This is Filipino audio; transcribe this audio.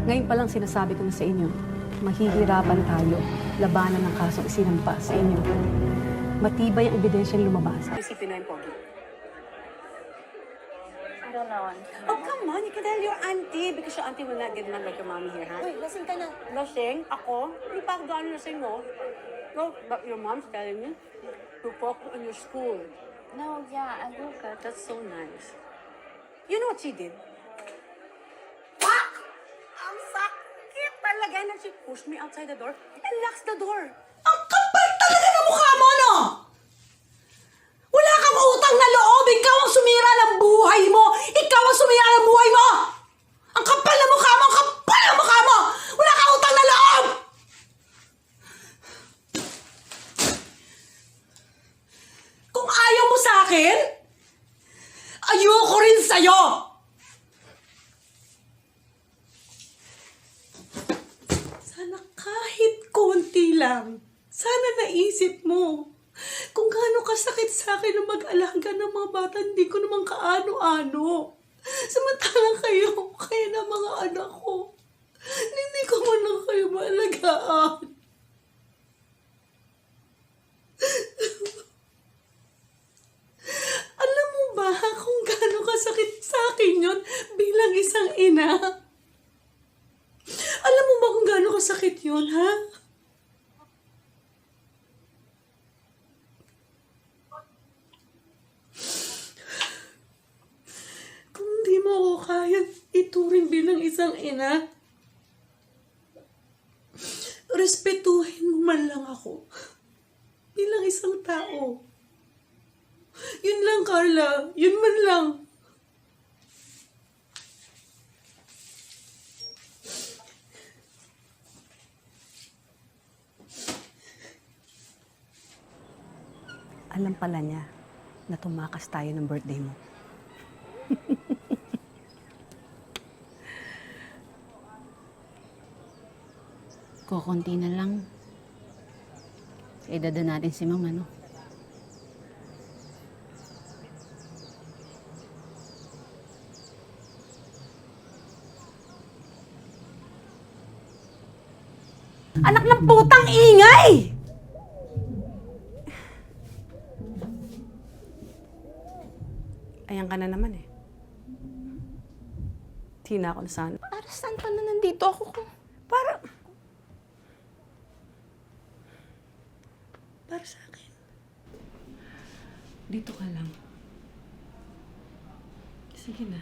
Ngayon pa lang sinasabi ko na sa inyo, mahihirapan tayo labanan ng kasong isinampa sa inyo. Matibay ang ebidensyang lumabas. Isipin na yung pogi. I don't know. Oh, come on. You can tell your auntie because your auntie will not get along like your mommy here, huh? Uy, lasing ka na. Lasing? Ako? Hindi pa ako gano'n lasing, no? No, but your mom's telling me to focus on your school. No, yeah, I woke up. That's so nice. You know what she did? Pak! Ang sakit talaga na she pushed me outside the door and locks the door. Ang kapal talaga ng mukha mo, no? Wala kang utang na loob. Ikaw ang sumira ng buhay mo. Ikaw ang sumira ng buhay mo. Ang kapal na mukha mo. Ang kapal na mukha mo. Wala kang utang na loob. Kung ayaw mo sa akin, ayoko rin sa'yo. Sana kahit konti lang. Sana naisip mo. Kung gaano kasakit sa akin na mag-alaga ng mga bata, hindi ko naman kaano-ano. Samantalang kayo, kaya na mga anak ko. Hindi ko man lang kayo maalagaan. Alam mo ba kung gaano kasakit sa akin yun bilang isang ina? Alam mo ba kung gaano kasakit yun, ha? Kung di mo ako kaya ituring bilang isang ina, respetuhin mo man lang ako bilang isang tao. Yun lang, Carla. Yun man lang. Alam pala niya na tumakas tayo ng birthday mo. Kukunti na lang. Edad na natin si Mama, no? Anak ng putang ingay! Ayan ka na naman eh. Tina ako na sana. Para saan pa na nandito ako kung... Para sa akin. Dito ka lang. Sige na.